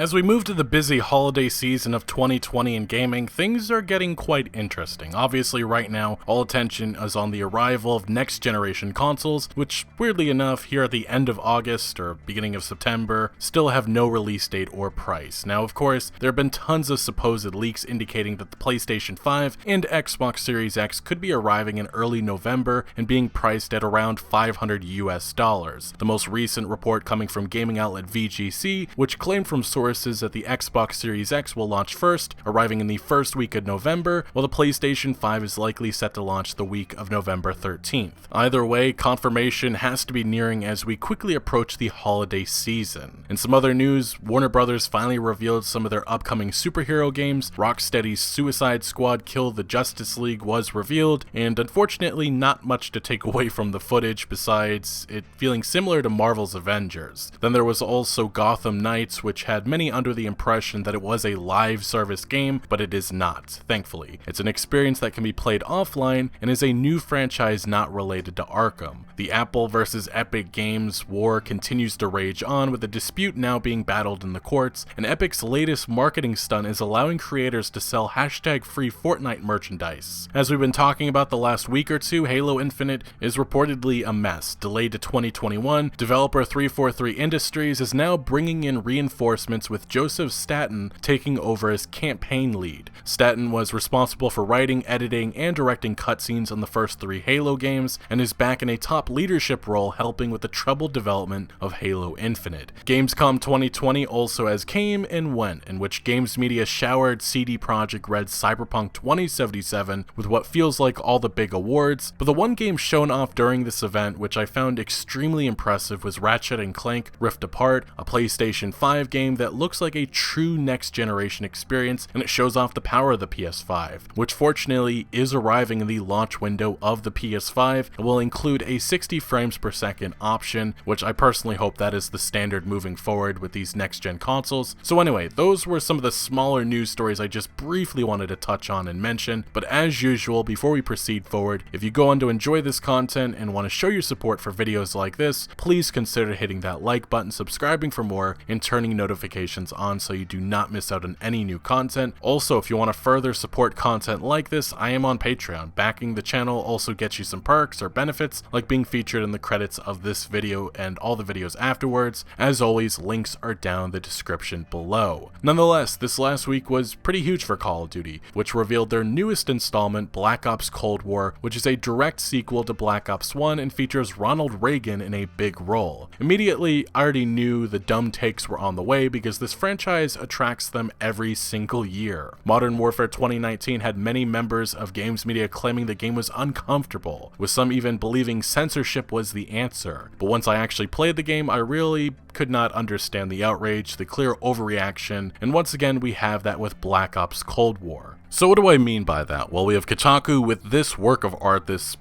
As we move to the busy holiday season of 2020 in gaming, things are getting quite interesting. Obviously, right now, all attention is on the arrival of next-generation consoles, which, weirdly enough, here at the end of August or beginning of September, still have no release date or price. Now, of course, there have been tons of supposed leaks indicating that the PlayStation 5 and Xbox Series X could be arriving in early November and being priced at around $500 US. The most recent report coming from gaming outlet VGC, which claimed from sources that the Xbox Series X will launch first, arriving in the first week of November, while the PlayStation 5 is likely set to launch the week of November 13th. Either way, confirmation has to be nearing as we quickly approach the holiday season. In some other news, Warner Bros. Finally revealed some of their upcoming superhero games. Rocksteady's Suicide Squad Kill the Justice League was revealed, and unfortunately not much to take away from the footage besides it feeling similar to Marvel's Avengers. Then there was also Gotham Knights, which had many under the impression that it was a live service game, but it is not, thankfully. It's an experience that can be played offline and is a new franchise not related to Arkham. The Apple versus Epic Games war continues to rage on, with the dispute now being battled in the courts, and Epic's latest marketing stunt is allowing creators to sell #free Fortnite merchandise. As we've been talking about the last week or two, Halo Infinite is reportedly a mess. Delayed to 2021, developer 343 Industries is now bringing in reinforcements with Joseph Staten taking over as campaign lead. Staten was responsible for writing, editing, and directing cutscenes on the first 3 Halo games, and is back in a top leadership role helping with the troubled development of Halo Infinite. Gamescom 2020 also has came and went, in which Games Media showered CD Projekt Red's Cyberpunk 2077 with what feels like all the big awards, but the one game shown off during this event which I found extremely impressive was Ratchet & Clank Rift Apart, a PlayStation 5 game that looks like a true next-generation experience, and it shows off the power of the PS5, which fortunately is arriving in the launch window of the PS5 and will include a 60 frames per second option, which I personally hope that is the standard moving forward with these next-gen consoles. So anyway, those were some of the smaller news stories I just briefly wanted to touch on and mention, but as usual, before we proceed forward, if you go on to enjoy this content and want to show your support for videos like this, please consider hitting that like button, subscribing for more, and turning notifications on so you do not miss out on any new content. Also, if you want to further support content like this, I am on Patreon. Backing the channel also gets you some perks or benefits, like being featured in the credits of this video and all the videos afterwards. As always, links are down the description below. Nonetheless, this last week was pretty huge for Call of Duty, which revealed their newest installment, Black Ops Cold War, which is a direct sequel to Black Ops 1 and features Ronald Reagan in a big role. Immediately, I already knew the dumb takes were on the way because this franchise attracts them every single year. Modern Warfare 2019 had many members of Games Media claiming the game was uncomfortable, with some even believing censorship was the answer. But once I actually played the game, I really could not understand the outrage, the clear overreaction, and once again we have that with Black Ops Cold War. So what do I mean by that? Well, we have Kotaku with this work of art, this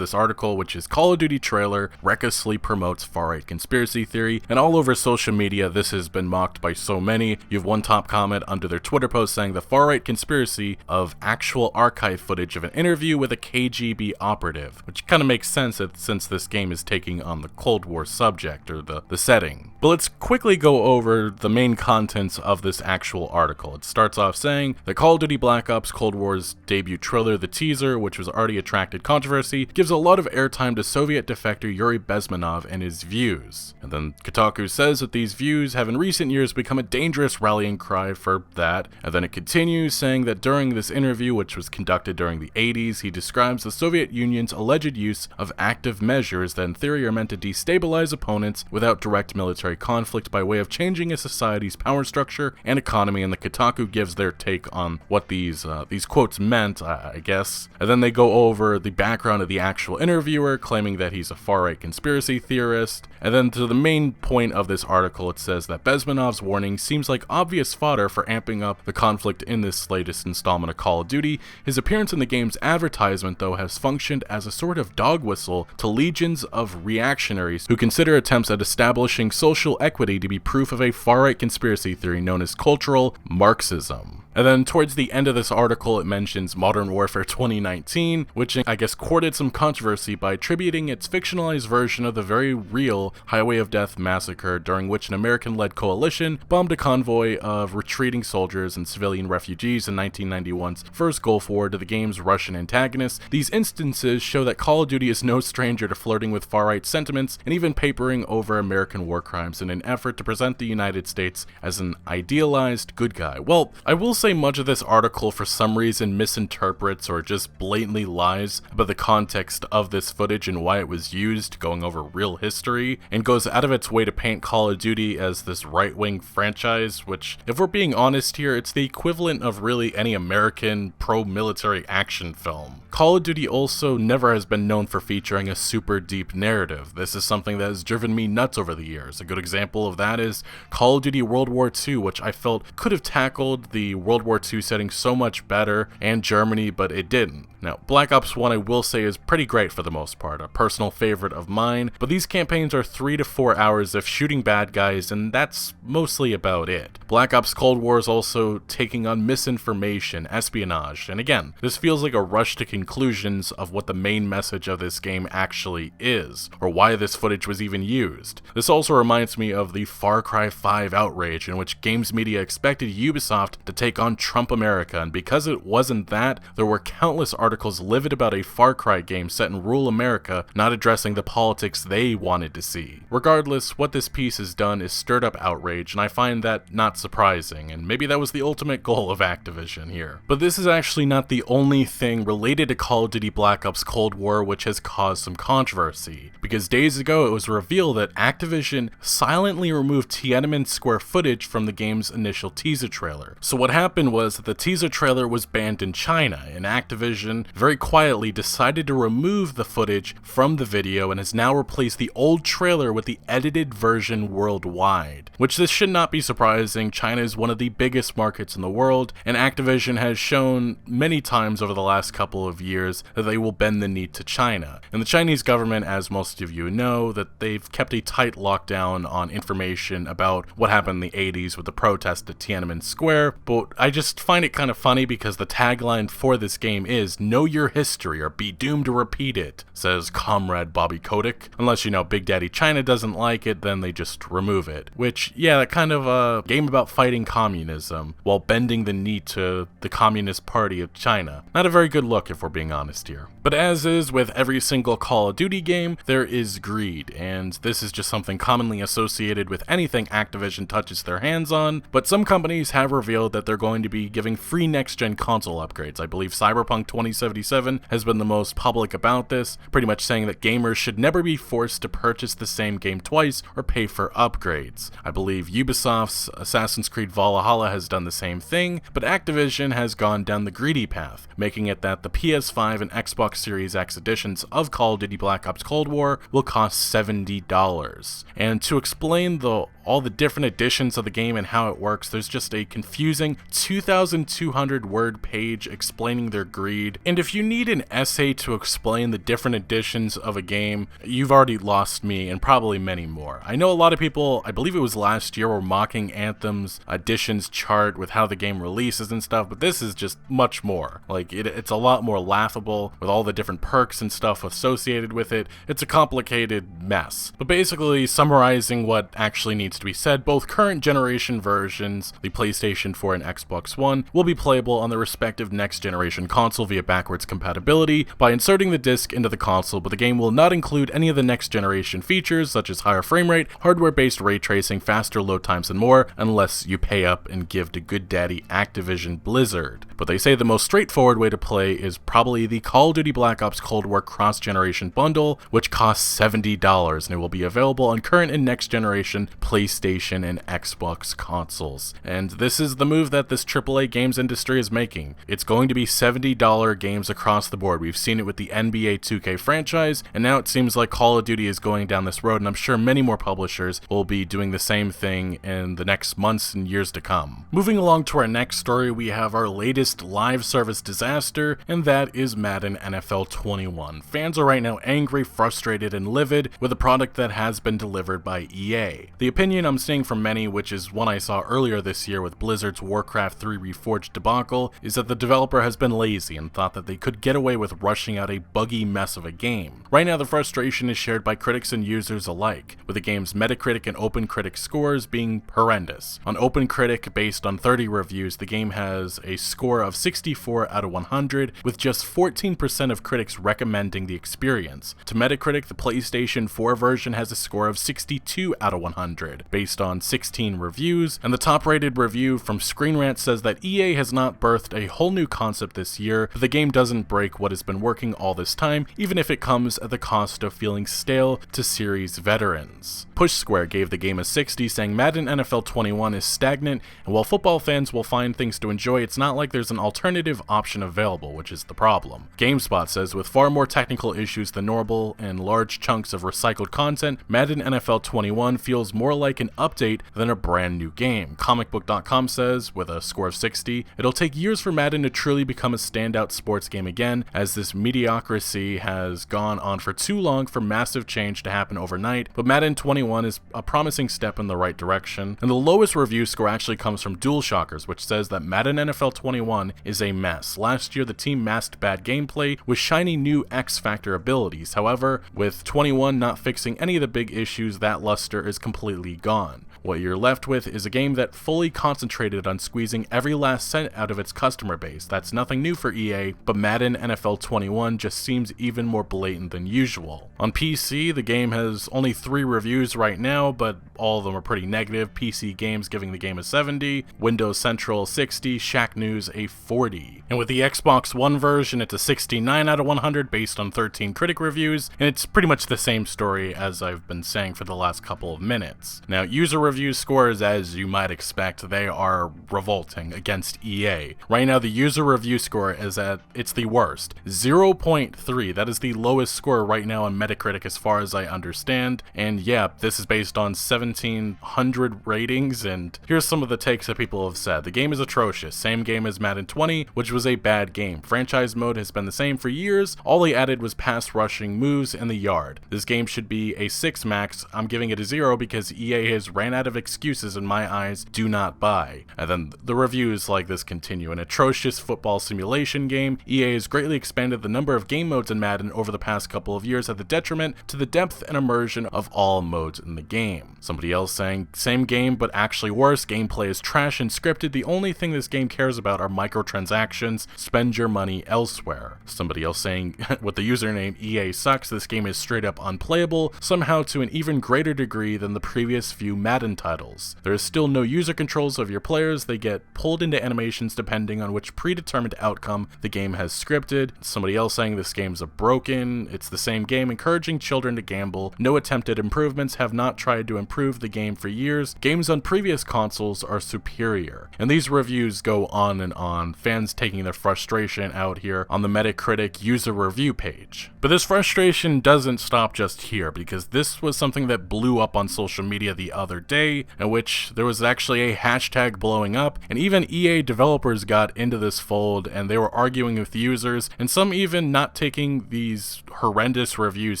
article, which is Call of Duty trailer recklessly promotes far-right conspiracy theory, and all over social media this has been mocked by so many. You have one top comment under their Twitter post saying the far-right conspiracy of actual archive footage of an interview with a KGB operative, which kind of makes sense since this game is taking on the Cold War subject or the setting. But let's quickly go over the main contents of this actual article. It starts off saying the Call of Duty Black Ops Cold War's debut trailer, the teaser, which was already attracted controversy, gives a lot of airtime to Soviet defector Yuri Bezmenov and his views. And then Kotaku says that these views have in recent years become a dangerous rallying cry for that. And then it continues saying that during this interview, which was conducted during the 80s, he describes the Soviet Union's alleged use of active measures that in theory are meant to destabilize opponents without direct military conflict by way of changing a society's power structure and economy. And the Kotaku gives their take on what these quotes meant, I guess. And then they go over the background of the actual interviewer, claiming that he's a far-right conspiracy theorist. And then to the main point of this article, it says that Bezmenov's warning seems like obvious fodder for amping up the conflict in this latest installment of Call of Duty. His appearance in the game's advertisement, though, has functioned as a sort of dog whistle to legions of reactionaries who consider attempts at establishing social equity to be proof of a far-right conspiracy theory known as cultural Marxism. And then towards the end of this article, it mentions Modern Warfare 2019, which I guess courted some controversy by attributing its fictionalized version of the very real Highway of Death massacre, during which an American-led coalition bombed a convoy of retreating soldiers and civilian refugees in 1991's first Gulf War to the game's Russian antagonists. These instances show that Call of Duty is no stranger to flirting with far-right sentiments and even papering over American war crimes in an effort to present the United States as an idealized good guy. Well, I will say much of this article for some reason misinterprets or just blatantly lies about the context of this footage and why it was used, going over real history, and goes out of its way to paint Call of Duty as this right-wing franchise, which, if we're being honest here, it's the equivalent of really any American pro-military action film. Call of Duty also never has been known for featuring a super deep narrative. This is something that has driven me nuts over the years. A good example of that is Call of Duty World War II, which I felt could have tackled the World War II setting so much better, and Germany, but it didn't. Now, Black Ops 1 I will say is pretty great for the most part, a personal favorite of mine, but these campaigns are 3 to 4 hours of shooting bad guys, and that's mostly about it. Black Ops Cold War is also taking on misinformation, espionage, and again, this feels like a rush to conclusions of what the main message of this game actually is, or why this footage was even used. This also reminds me of the Far Cry 5 outrage, in which games media expected Ubisoft to take on Trump America, and because it wasn't that, there were countless articles livid about a Far Cry game set in rural America not addressing the politics they wanted to see. Regardless, what this piece has done is stirred up outrage, and I find that not surprising, and maybe that was the ultimate goal of Activision here. But this is actually not the only thing related to Call of Duty Black Ops Cold War which has caused some controversy, because days ago it was revealed that Activision silently removed Tiananmen Square footage from the game's initial teaser trailer. So what happened was that the teaser trailer was banned in China, and Activision very quietly decided to remove the footage from the video and has now replaced the old trailer with the edited version worldwide. Which this should not be surprising. China is one of the biggest markets in the world, and Activision has shown many times over the last couple of years that they will bend the knee to China. And the Chinese government, as most of you know, that they've kept a tight lockdown on information about what happened in the 80s with the protest at Tiananmen Square, but I just find it kind of funny because the tagline for this game is "Know your history or be doomed to repeat it," says Comrade Bobby Kotick. Unless, you know, Big Daddy China doesn't like it, then they just remove it. Which, yeah, that kind of a game about fighting communism while bending the knee to the Communist Party of China. Not a very good look if we're being honest here. But as is with every single Call of Duty game, there is greed, and this is just something commonly associated with anything Activision touches their hands on, but some companies have revealed that they're going to be giving free next-gen console upgrades. I believe Cyberpunk 2077 has been the most public about this, pretty much saying that gamers should never be forced to purchase the same game twice or pay for upgrades. I believe Ubisoft's Assassin's Creed Valhalla has done the same thing, but Activision has gone down the greedy path, making it that the PS5 and Xbox Series X editions of Call of Duty Black Ops Cold War will cost $70. And to explain all the different editions of the game and how it works, there's just a confusing 2,200 word page explaining their greed, and if you need an essay to explain the different editions of a game, you've already lost me and probably many more. I know a lot of people, I believe it was last year, were mocking Anthem's editions chart with how the game releases and stuff, but this is just much more. Like, it's a lot more laughable with all the different perks and stuff associated with it. It's a complicated mess. But basically, summarizing what actually needs to be said, both current generation versions, the PlayStation 4 and Xbox One, will be playable on the respective next generation console via backwards compatibility by inserting the disc into the console, but the game will not include any of the next generation features such as higher frame rate, hardware-based ray tracing, faster load times, and more, unless you pay up and give to good daddy Activision Blizzard. But they say the most straightforward way to play is probably the Call of Duty Black Ops Cold War cross-generation bundle, which costs $70, and it will be available on current and next generation PlayStation and Xbox consoles. And this is the move that this AAA games industry is making. It's going to be $70 games across the board. We've seen it with the NBA 2K franchise, and now it seems like Call of Duty is going down this road, and I'm sure many more publishers will be doing the same thing in the next months and years to come. Moving along to our next story, we have our latest live service disaster, and that is Madden NFL 21. Fans are right now angry, frustrated, and livid with a product that has been delivered by EA. The opinion opinion I'm seeing from many, which is one I saw earlier this year with Blizzard's Warcraft 3 Reforged debacle, is that the developer has been lazy and thought that they could get away with rushing out a buggy mess of a game. Right now the frustration is shared by critics and users alike, with the game's Metacritic and OpenCritic scores being horrendous. On OpenCritic, based on 30 reviews, the game has a score of 64 out of 100, with just 14% of critics recommending the experience. To Metacritic, the PlayStation 4 version has a score of 62 out of 100, based on 16 reviews, and the top-rated review from Screen Rant says that EA has not birthed a whole new concept this year, but the game doesn't break what has been working all this time, even if it comes at the cost of feeling stale to series veterans. Push Square gave the game a 60, saying Madden NFL 21 is stagnant, and while football fans will find things to enjoy, it's not like there's an alternative option available, which is the problem. GameSpot says with far more technical issues than normal and large chunks of recycled content, Madden NFL 21 feels more like an update than a brand new game. Comicbook.com says, with a score of 60, it'll take years for Madden to truly become a standout sports game again, as this mediocrity has gone on for too long for massive change to happen overnight, but Madden 21 is a promising step in the right direction. And the lowest review score actually comes from DualShockers, which says that Madden NFL 21 is a mess. Last year the team masked bad gameplay with shiny new X-Factor abilities. However, with 21 not fixing any of the big issues, that luster is completely gone. What you're left with is a game that fully concentrated on squeezing every last cent out of its customer base. That's nothing new for EA, but Madden NFL 21 just seems even more blatant than usual. On PC, the game has only 3 reviews right now, but all of them are pretty negative. PC Games giving the game a 70, Windows Central 60, Shack News a 40. And with the Xbox One version, it's a 69 out of 100 based on 13 critic reviews, and it's pretty much the same story as I've been saying for the last couple of minutes. Now, user review scores, as you might expect, they are revolting against EA. Right now, the user review score is at it's the worst, 0.3. That is the lowest score right now on Metacritic as far as I understand. And yeah, this is based on 1,700 ratings, and here's some of the takes that people have said. The game is atrocious, same game as Madden 20, which was a bad game. Franchise mode has been the same for years, all they added was pass rushing moves in the yard. This game should be a 6 max, I'm giving it a 0 because EA has ran out of excuses in my eyes, do not buy. And then the reviews like this continue. An atrocious football simulation game, EA has greatly expanded the number of game modes in Madden over the past couple of years at the detriment to the depth and immersion of all modes in the game. Somebody else saying, same game but actually worse, gameplay is trash and scripted, the only thing this game cares about are microtransactions, spend your money elsewhere. Somebody else saying, with the username EA sucks, this game is straight up unplayable, somehow to an even greater degree than the previous few Madden titles. There is still no user controls of your players, they get pulled into animations depending on which predetermined outcome the game has scripted. Somebody else saying this game's broken, it's the same game encouraging children to gamble, no attempted improvements, have not tried to improve the game for years, games on previous consoles are superior. And these reviews go on, fans taking their frustration out here on the Metacritic user review page. But this frustration doesn't stop just here, because this was something that blew up on social media the other day, in which there was actually a hashtag blowing up, and even EA developers got into this fold, and they were arguing with users, and some even not taking these horrendous reviews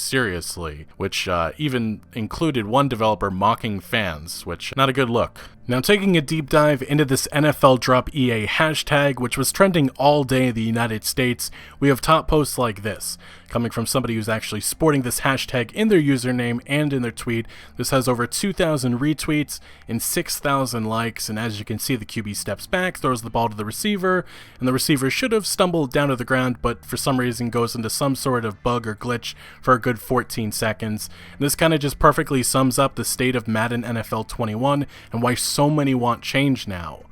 seriously, which even included one developer mocking fans, which not a good look. Now, taking a deep dive into this NFL Drop EA hashtag, which was trending all day in the United States, we have top posts like this, coming from somebody who's actually sporting this hashtag in their username and in their tweet. This has over 2,000 retweets and 6,000 likes, and as you can see, the QB steps back, throws the ball to the receiver, and the receiver should have stumbled down to the ground, but for some reason goes into some sort of bug or glitch for a good 14 seconds. And this kind of just perfectly sums up the state of Madden NFL 21 and why so many want change now.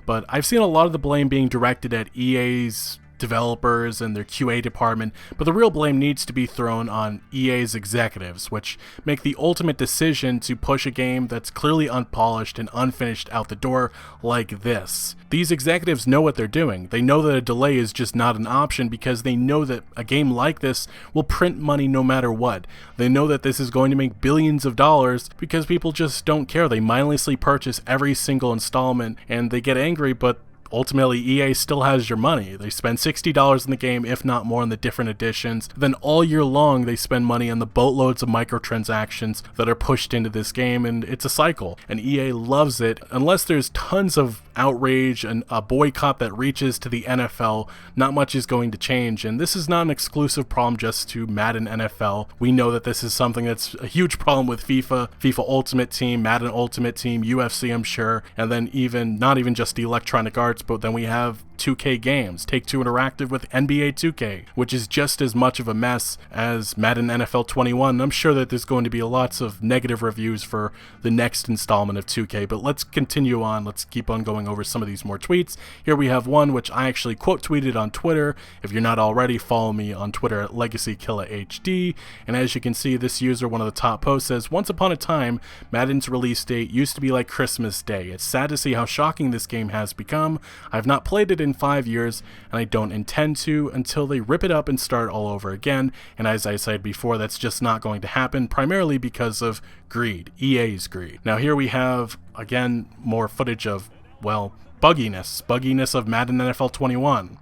But I've seen a lot of the blame being directed at EA's developers and their QA department, but the real blame needs to be thrown on EA's executives, which make the ultimate decision to push a game that's clearly unpolished and unfinished out the door like this. These executives know what they're doing. They know that a delay is just not an option because they know that a game like this will print money no matter what. They know that this is going to make billions of dollars because people just don't care. They mindlessly purchase every single installment and they get angry, but ultimately EA still has your money. They spend $60 in the game, if not more, on the different editions. Then all year long, they spend money on the boatloads of microtransactions that are pushed into this game, and it's a cycle. And EA loves it. Unless there's tons of outrage and a boycott that reaches to the NFL, not much is going to change. And this is not an exclusive problem just to Madden NFL. We know that this is something that's a huge problem with FIFA, FIFA Ultimate Team, Madden Ultimate Team, UFC, I'm sure, and then not even just Electronic Arts, but then we have 2K Games, Take-Two Interactive with NBA 2K, which is just as much of a mess as Madden NFL 21. I'm sure that there's going to be lots of negative reviews for the next installment of 2K, but let's continue on. Let's keep on going over some of these more tweets. Here we have one which I actually quote tweeted on Twitter. If you're not already, follow me on Twitter at LegacyKillaHD. And as you can see, this user, one of the top posts, says, "Once upon a time, Madden's release date used to be like Christmas Day. It's sad to see how shocking this game has become. I've not played it in 5 years, and I don't intend to until they rip it up and start all over again." And as I said before, that's just not going to happen, primarily because of greed, EA's greed. Now here we have, again, more footage of, well, bugginess of Madden NFL 21.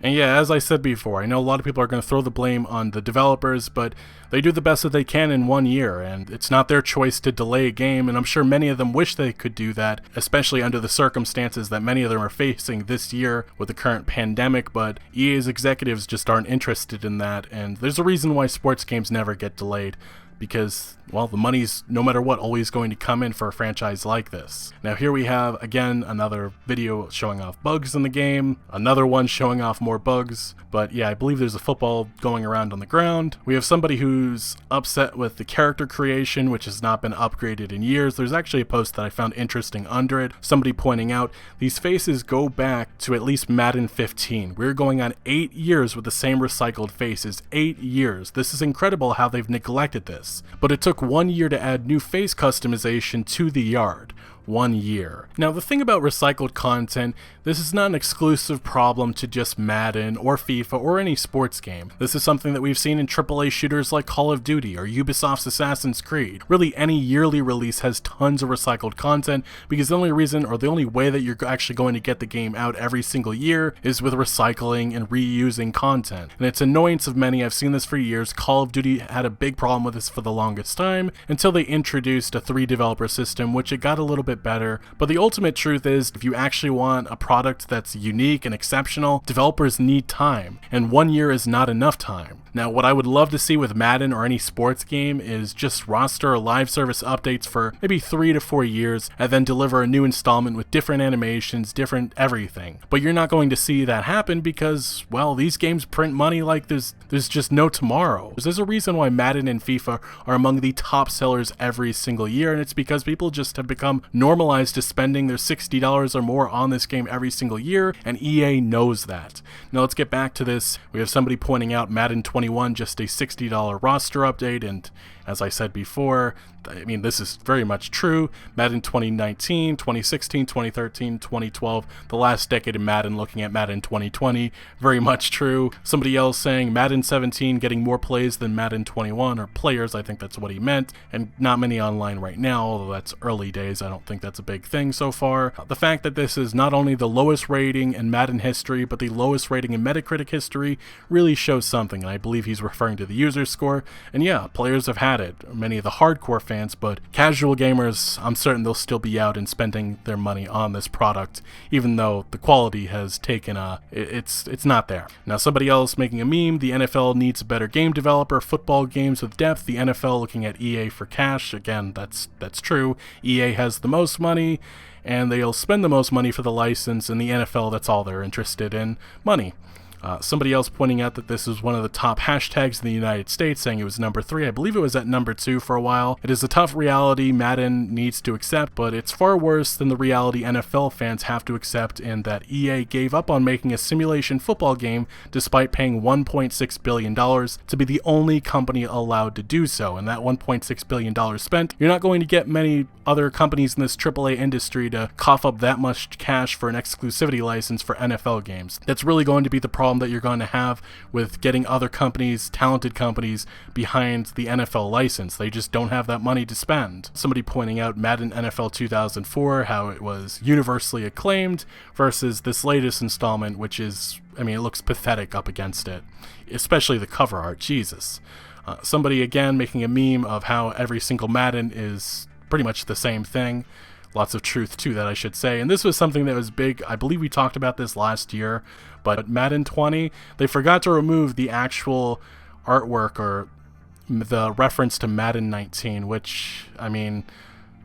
And yeah, as I said before, I know a lot of people are going to throw the blame on the developers, but they do the best that they can in 1 year, and it's not their choice to delay a game, and I'm sure many of them wish they could do that, especially under the circumstances that many of them are facing this year with the current pandemic, but EA's executives just aren't interested in that, and there's a reason why sports games never get delayed. Because, well, the money's, no matter what, always going to come in for a franchise like this. Now here we have, again, another video showing off bugs in the game, another one showing off more bugs, but yeah, I believe there's a football going around on the ground. We have somebody who's upset with the character creation, which has not been upgraded in years. There's actually a post that I found interesting under it, somebody pointing out, these faces go back to at least Madden 15. We're going on 8 years with the same recycled faces, 8 years. This is incredible how they've neglected this. But it took 1 year to add new face customization to the yard. 1 year. Now the thing about recycled content, this is not an exclusive problem to just Madden or FIFA or any sports game. This is something that we've seen in AAA shooters like Call of Duty or Ubisoft's Assassin's Creed. Really any yearly release has tons of recycled content because the only reason or the only way that you're actually going to get the game out every single year is with recycling and reusing content. And it's annoyance of many. I've seen this for years. Call of Duty had a big problem with this for the longest time until they introduced a 3 developer system, which it got a little bit better, but the ultimate truth is if you actually want a product that's unique and exceptional, developers need time, and 1 year is not enough time. Now what I would love to see with Madden or any sports game is just roster or live service updates for maybe 3 to 4 years and then deliver a new installment with different animations, different everything. But you're not going to see that happen because, well, these games print money like there's just no tomorrow. There's a reason why Madden and FIFA are among the top sellers every single year, and it's because people just have become normalized to spending their $60 or more on this game every single year, and EA knows that. Now let's get back to this. We have somebody pointing out Madden 21, just a $60 roster update, and as I said before, I mean, this is very much true. Madden 2019, 2016, 2013, 2012, the last decade of Madden, looking at Madden 2020, very much true. Somebody else saying Madden 17 getting more plays than Madden 21, or players, I think that's what he meant, and not many online right now, although that's early days, I don't think that's a big thing so far. The fact that this is not only the lowest rating in Madden history, but the lowest rating in Metacritic history really shows something, and I believe he's referring to the user score, and yeah, players have had it, many of the hardcore fans, but casual gamers, I'm certain they'll still be out and spending their money on this product, even though the quality has taken it's not there. Now somebody else making a meme, the NFL needs a better game developer, football games with depth, the NFL looking at EA for cash. Again, that's true. EA has the most money, and they'll spend the most money for the license, and the NFL, that's all they're interested in, money. Somebody else pointing out that this is one of the top hashtags in the United States, saying it was number 3. I believe it was at number 2 for a while. It is a tough reality Madden needs to accept, but it's far worse than the reality NFL fans have to accept in that EA gave up on making a simulation football game despite paying $1.6 billion to be the only company allowed to do so. And that $1.6 billion spent, you're not going to get many other companies in this AAA industry to cough up that much cash for an exclusivity license for NFL games. That's really going to be the problem problem that you're going to have with getting other companies, talented companies, behind the NFL license. They just don't have that money to spend. Somebody pointing out Madden NFL 2004, how it was universally acclaimed, versus this latest installment, which is, I mean, it looks pathetic up against it, especially the cover art. Jesus. Somebody again making a meme of how every single Madden is pretty much the same thing. Lots of truth to that, I should say. And this was something that was big. I believe we talked about this last year, but Madden 20, they forgot to remove the actual artwork or the reference to Madden 19, which, I mean,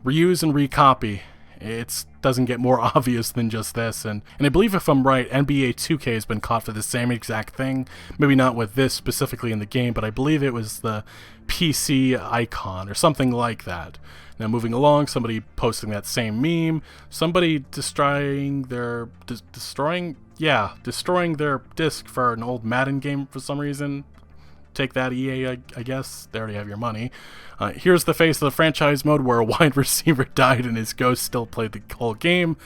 reuse and recopy. It doesn't get more obvious than just this. And I believe, if I'm right, NBA 2K has been caught for the same exact thing. Maybe not with this specifically in the game, but I believe it was the PC icon or something like that. Now, moving along, somebody posting that same meme, somebody destroying their disc for an old Madden game for some reason. Take that, EA, I guess. They already have your money. Here's the face of the franchise mode where a wide receiver died and his ghost still played the whole game.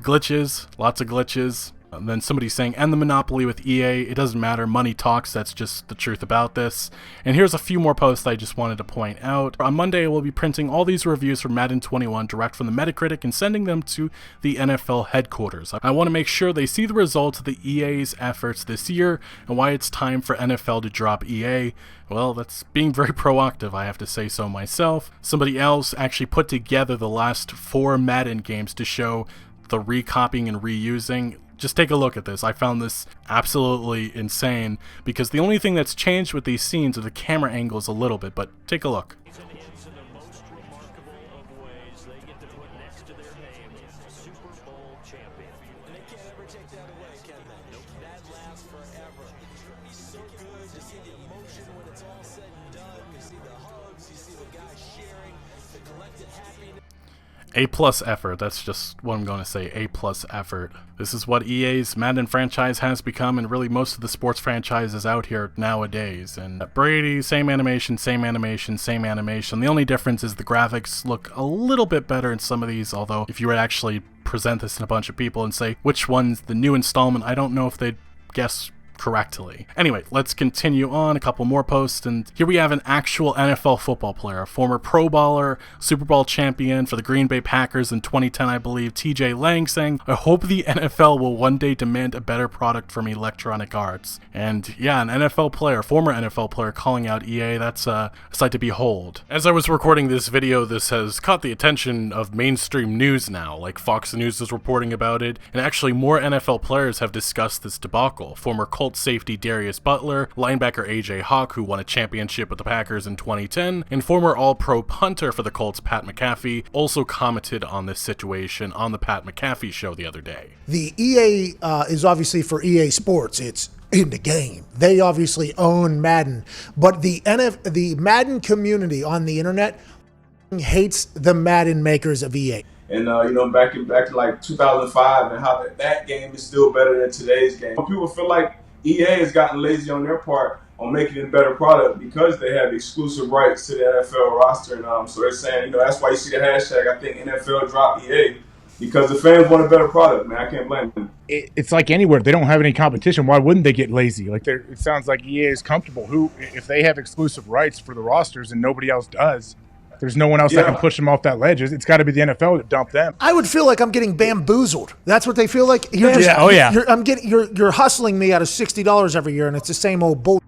Glitches, lots of glitches. And then somebody saying, end the monopoly with EA. It doesn't matter. Money talks. That's just the truth about this. And here's a few more posts I just wanted to point out. On Monday, we'll be printing all these reviews from Madden 21 direct from the Metacritic and sending them to the NFL headquarters. I want to make sure they see the results of the EA's efforts this year and why it's time for NFL to drop EA. Well, that's being very proactive, I have to say so myself. Somebody else actually put together the last 4 Madden games to show the recopying and reusing. Just take a look at this. I found this absolutely insane because the only thing that's changed with these scenes are the camera angles a little bit, but take a look. A+ effort, that's just what I'm going to say, A+ effort. This is what EA's Madden franchise has become, and really most of the sports franchises out here nowadays. And Brady, same animation, same animation, same animation. The only difference is the graphics look a little bit better in some of these, although if you were to actually present this to a bunch of people and say, which one's the new installment, I don't know if they'd guess correctly. Anyway, let's continue on. A couple more posts, and here we have an actual NFL football player, a former Pro Bowler, Super Bowl champion for the Green Bay Packers in 2010, I believe, TJ Lang, saying, I hope the NFL will one day demand a better product from Electronic Arts. And yeah, an NFL player, former NFL player, calling out EA, that's a sight to behold. As I was recording this video, this has caught the attention of mainstream news now, like Fox News is reporting about it, and actually more NFL players have discussed this debacle. Former Colts safety Darius Butler, linebacker AJ Hawk, who won a championship with the Packers in 2010, and former All-Pro punter for the Colts Pat McAfee also commented on this situation on the Pat McAfee show the other day. The EA is obviously for EA Sports. It's in the game. They obviously own Madden, but the Madden community on the internet hates the Madden makers of EA. And back in like 2005, and how that game is still better than today's game. People feel like EA has gotten lazy on their part on making a better product because they have exclusive rights to the NFL roster, and so they're saying, that's why you see the hashtag. I think NFL drop EA because the fans want a better product. Man, I can't blame them. It's like anywhere they don't have any competition. Why wouldn't they get lazy? Like it sounds like EA is comfortable. If they have exclusive rights for the rosters and nobody else does. There's no one else that can push them off that ledge. It's got to be the NFL to dump them. I would feel like I'm getting bamboozled. That's what they feel like. You're you're hustling me out of $60 every year, and it's the same old bull.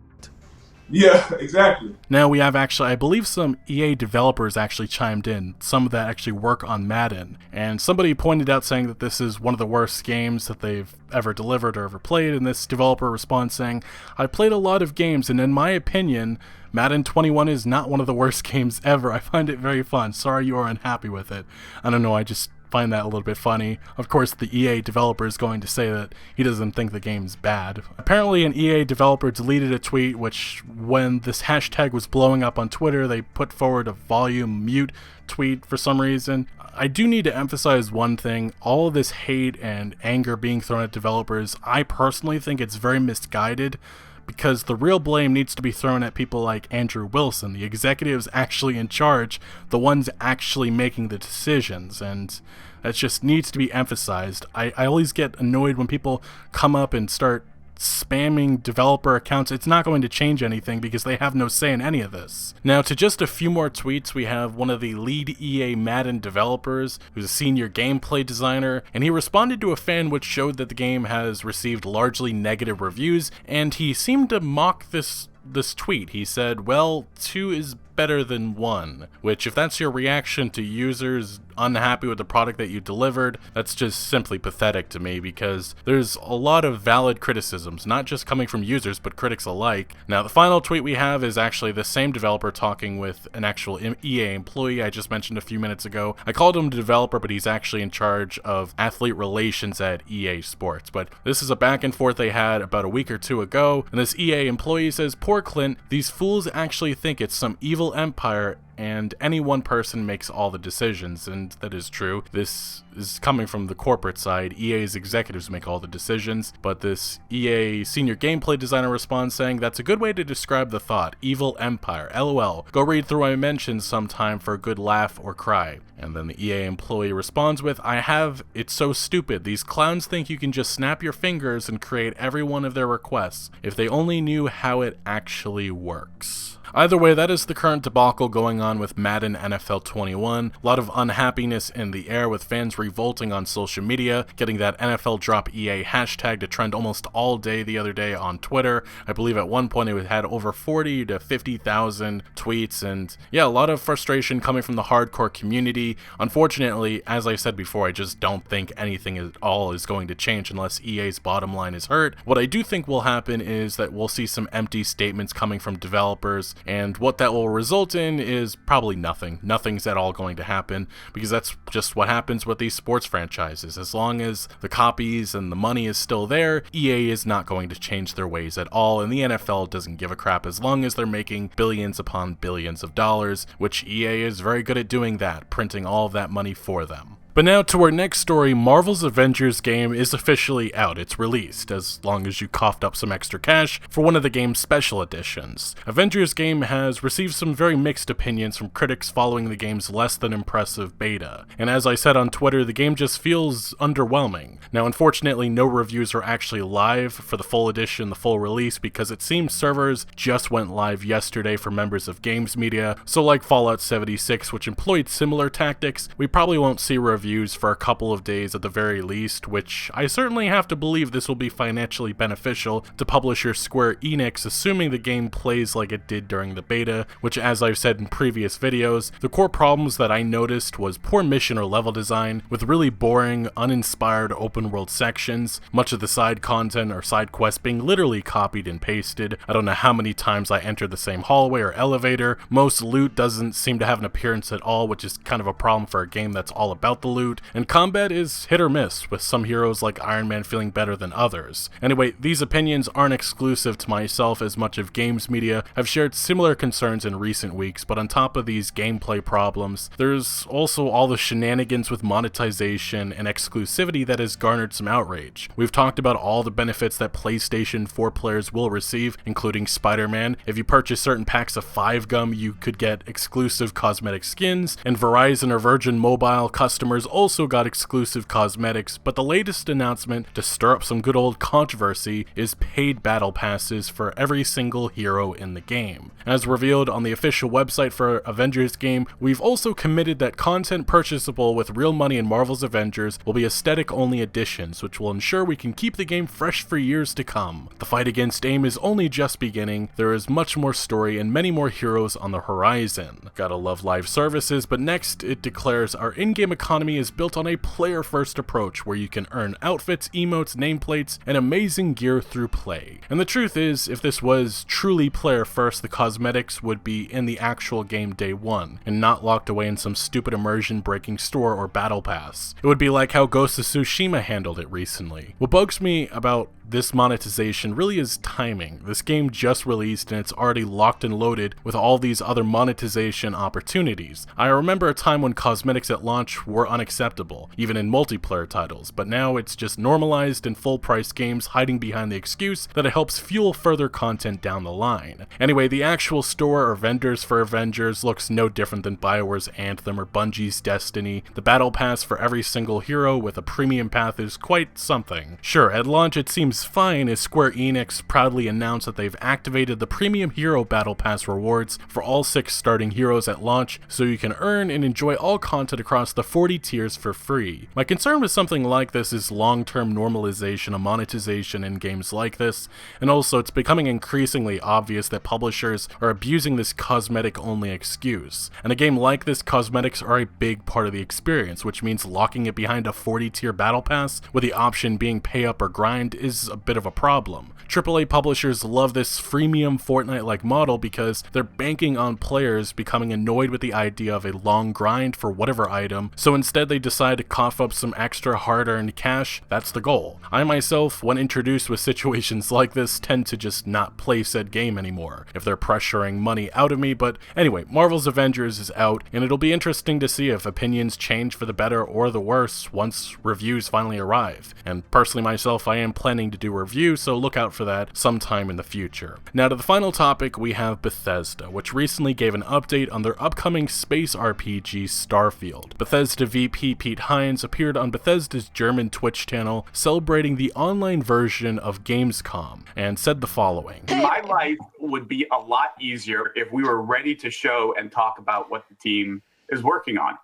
Yeah, exactly. Now we have actually, I believe some EA developers actually chimed in, some that actually work on Madden, and somebody pointed out saying that this is one of the worst games that they've ever delivered or ever played, and this developer responds saying, I played a lot of games, and in my opinion, Madden 21 is not one of the worst games ever. I find it very fun. Sorry you are unhappy with it. I don't know, I just find that a little bit funny. Of course, the EA developer is going to say that he doesn't think the game's bad. Apparently, an EA developer deleted a tweet which, when this hashtag was blowing up on Twitter, they put forward a volume mute tweet for some reason. I do need to emphasize one thing. All of this hate and anger being thrown at developers, I personally think it's very misguided, because the real blame needs to be thrown at people like Andrew Wilson, the executives actually in charge, the ones actually making the decisions, and that just needs to be emphasized. I always get annoyed when people come up and start spamming developer accounts, it's not going to change anything because they have no say in any of this. Now, to just a few more tweets, we have one of the lead EA Madden developers, who's a senior gameplay designer, and he responded to a fan which showed that the game has received largely negative reviews, and he seemed to mock this tweet. He said, well, 2 is better than 1, which, if that's your reaction to users unhappy with the product that you delivered, that's just simply pathetic to me, because there's a lot of valid criticisms, not just coming from users, but critics alike. Now, the final tweet we have is actually the same developer talking with an actual EA employee I just mentioned a few minutes ago. I called him the developer, but he's actually in charge of athlete relations at EA Sports. But this is a back and forth they had about a week or two ago, and this EA employee says, "Poor Clint, these fools actually think it's some evil empire and any one person makes all the decisions," and that is true. This is coming from the corporate side. EA's executives make all the decisions, but this EA senior gameplay designer responds saying, "That's a good way to describe the thought. Evil empire. LOL. Go read through my mentions sometime for a good laugh or cry." And then the EA employee responds with, "I have. It's so stupid. These clowns think you can just snap your fingers and create every one of their requests. If they only knew how it actually works." Either way, that is the current debacle going on with Madden NFL 21. A lot of unhappiness in the air, with fans revolting on social media, getting that NFL Drop EA hashtag to trend almost all day the other day on Twitter. I believe at one point it had over 40 to 50,000 tweets, and yeah, a lot of frustration coming from the hardcore community. Unfortunately, as I said before, I just don't think anything at all is going to change unless EA's bottom line is hurt. What I do think will happen is that we'll see some empty statements coming from developers, and what that will result in is probably nothing. Nothing's at all going to happen, because that's just what happens with these sports franchises. As long as the copies and the money is still there, EA is not going to change their ways at all, and the NFL doesn't give a crap as long as they're making billions upon billions of dollars, which EA is very good at doing that, printing all of that money for them. But now to our next story. Marvel's Avengers game is officially out. It's released, as long as you coughed up some extra cash for one of the game's special editions. Avengers game has received some very mixed opinions from critics following the game's less than impressive beta. And as I said on Twitter, the game just feels underwhelming. Now, unfortunately, no reviews are actually live for the full edition, the full release, because it seems servers just went live yesterday for members of games media. So like Fallout 76, which employed similar tactics, we probably won't see reviews for a couple of days at the very least, which I certainly have to believe this will be financially beneficial to publisher Square Enix, assuming the game plays like it did during the beta, which, as I've said in previous videos, the core problems that I noticed was poor mission or level design, with really boring, uninspired open world sections, much of the side content or side quests being literally copied and pasted. I don't know how many times I entered the same hallway or elevator. Most loot doesn't seem to have an appearance at all, which is kind of a problem for a game that's all about the loot, and combat is hit or miss, with some heroes like Iron Man feeling better than others. Anyway, these opinions aren't exclusive to myself, as much of games media have shared similar concerns in recent weeks, but on top of these gameplay problems, there's also all the shenanigans with monetization and exclusivity that has garnered some outrage. We've talked about all the benefits that PlayStation 4 players will receive, including Spider-Man. If you purchase certain packs of 5-gum, you could get exclusive cosmetic skins, and Verizon or Virgin Mobile customers also got exclusive cosmetics, but the latest announcement to stir up some good old controversy is paid battle passes for every single hero in the game. As revealed on the official website for Avengers game, we've also committed that content purchasable with real money in Marvel's Avengers will be aesthetic-only additions, which will ensure we can keep the game fresh for years to come. The fight against AIM is only just beginning. There is much more story and many more heroes on the horizon. Gotta love live services, but next it declares our in-game economy is built on a player-first approach where you can earn outfits, emotes, nameplates, and amazing gear through play. And the truth is, if this was truly player-first, the cosmetics would be in the actual game day one, and not locked away in some stupid immersion-breaking store or battle pass. It would be like how Ghost of Tsushima handled it recently. What bugs me about this monetization really is timing. This game just released and it's already locked and loaded with all these other monetization opportunities. I remember a time when cosmetics at launch were unacceptable, even in multiplayer titles, but now it's just normalized in full-price games, hiding behind the excuse that it helps fuel further content down the line. Anyway, the actual store or vendors for Avengers looks no different than BioWare's Anthem or Bungie's Destiny. The battle pass for every single hero with a premium path is quite something. Sure, at launch it seems is fine as Square Enix proudly announced that they've activated the Premium Hero Battle Pass rewards for all 6 starting heroes at launch, so you can earn and enjoy all content across the 40 tiers for free. My concern with something like this is long-term normalization of monetization in games like this, and also it's becoming increasingly obvious that publishers are abusing this cosmetic-only excuse. And a game like this, cosmetics are a big part of the experience, which means locking it behind a 40-tier battle pass with the option being pay up or grind is a bit of a problem. AAA publishers love this freemium Fortnite-like model because they're banking on players becoming annoyed with the idea of a long grind for whatever item, so instead they decide to cough up some extra hard-earned cash. That's the goal. I myself, when introduced with situations like this, tend to just not play said game anymore if they're pressuring money out of me. But anyway, Marvel's Avengers is out, and it'll be interesting to see if opinions change for the better or the worse once reviews finally arrive. And personally myself, I am planning to do a review, so look out for that sometime in the future. Now to the final topic, we have Bethesda, which recently gave an update on their upcoming space RPG Starfield. Bethesda VP Pete Hines appeared on Bethesda's German Twitch channel celebrating the online version of Gamescom and said the following. My life would be a lot easier if we were ready to show and talk about what the team is working on.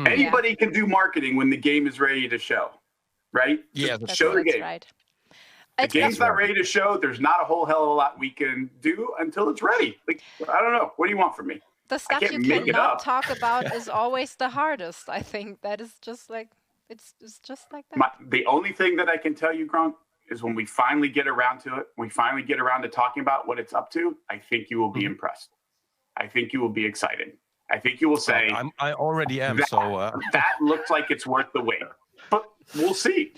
Anybody can do marketing when the game is ready to show, right? Yeah, just show the game. Right. The game's not ready to show. There's not a whole hell of a lot we can do until it's ready. Like, I don't know. What do you want from me? The stuff you cannot talk about is always the hardest. I think that is just like, it's just like that. The only thing that I can tell you, Gronk, is when we finally get around to it, we finally get around to talking about what it's up to, I think you will be impressed. I think you will be excited. I think you will say, I already am. That looks like it's worth the wait. But we'll see.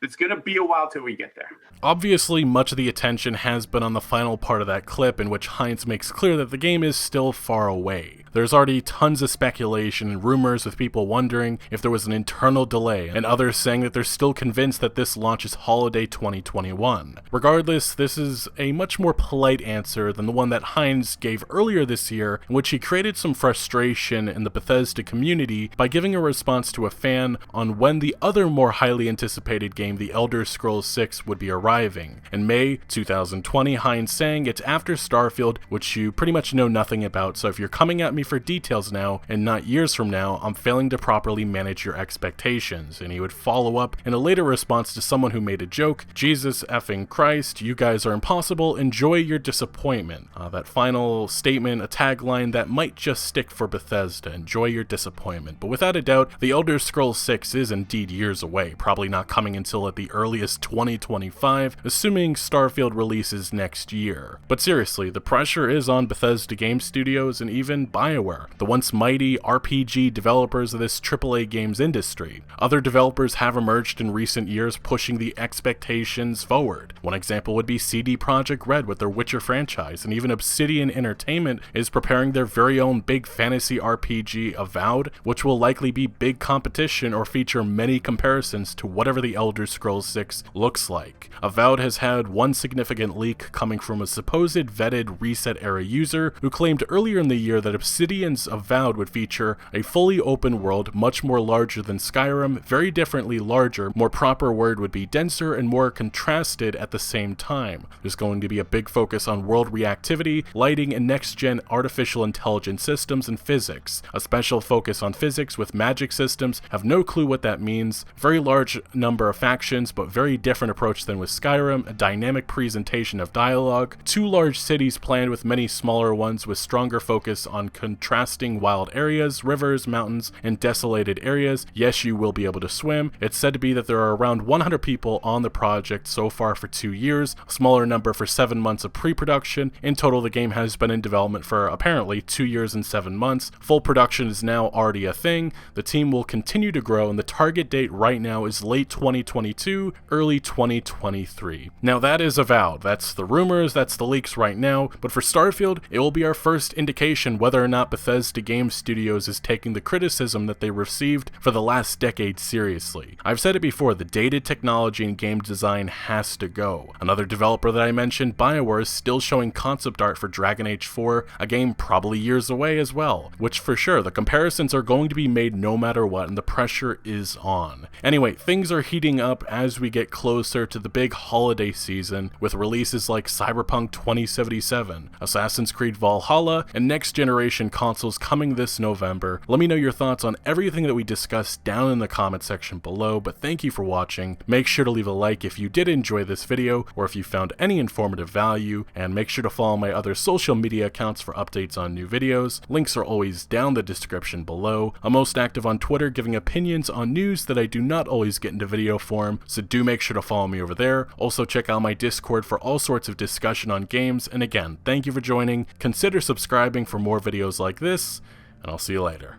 It's going to be a while till we get there. Obviously, much of the attention has been on the final part of that clip in which Hines makes clear that the game is still far away. There's already tons of speculation and rumors with people wondering if there was an internal delay, and others saying that they're still convinced that this launches holiday 2021. Regardless, this is a much more polite answer than the one that Hines gave earlier this year, in which he created some frustration in the Bethesda community by giving a response to a fan on when the other more highly anticipated game, The Elder Scrolls 6, would be arriving. In May 2020, Hines saying it's after Starfield, which you pretty much know nothing about, so if you're coming at me for details now and not years from now, I'm failing to properly manage your expectations. And he would follow up in a later response to someone who made a joke, Jesus effing Christ, you guys are impossible, enjoy your disappointment. That final statement, a tagline that might just stick for Bethesda, enjoy your disappointment. But without a doubt, The Elder Scrolls 6 is indeed years away, probably not coming until at the earliest 2025, assuming Starfield releases next year. But seriously, the pressure is on Bethesda Game Studios and even BioWare, the once mighty RPG developers of this AAA games industry. Other developers have emerged in recent years pushing the expectations forward. One example would be CD Projekt Red with their Witcher franchise, and even Obsidian Entertainment is preparing their very own big fantasy RPG Avowed, which will likely be big competition or feature many comparisons to whatever The Elder Scrolls 6 looks like. Avowed has had one significant leak coming from a supposed vetted Reset-era user who claimed earlier in the year that Obsidian's Avowed would feature a fully open world much more larger than Skyrim, very differently larger, more proper word would be denser and more contrasted at the same time. There's going to be a big focus on world reactivity, lighting, and next-gen artificial intelligence systems and physics. A special focus on physics with magic systems, have no clue what that means. Very large number of factions, but very different approach than with Skyrim, a dynamic presentation of dialogue, 2 large cities planned with many smaller ones with stronger focus on contrasting wild areas, rivers, mountains, and desolated areas. Yes, you will be able to swim. It's said to be that there are around 100 people on the project so far for 2 years, a smaller number for 7 months of pre-production. In total, the game has been in development for apparently 2 years and 7 months. Full production is now already a thing. The team will continue to grow, and the target date right now is late 2022, early 2023. Now that is Avowed. That's the rumors, that's the leaks right now, but for Starfield, it will be our first indication whether or not not Bethesda Game Studios is taking the criticism that they received for the last decade seriously. I've said it before, the dated technology in game design has to go. Another developer that I mentioned, BioWare, is still showing concept art for Dragon Age 4, a game probably years away as well, which for sure, the comparisons are going to be made no matter what, and the pressure is on. Anyway, things are heating up as we get closer to the big holiday season, with releases like Cyberpunk 2077, Assassin's Creed Valhalla, and next generation consoles coming this November. Let me know your thoughts on everything that we discussed down in the comment section below, but thank you for watching. Make sure to leave a like if you did enjoy this video, or if you found any informative value, and make sure to follow my other social media accounts for updates on new videos. Links are always down the description below. I'm most active on Twitter, giving opinions on news that I do not always get into video form, so do make sure to follow me over there. Also check out my Discord for all sorts of discussion on games, and again, thank you for joining. Consider subscribing for more videos like this, and I'll see you later.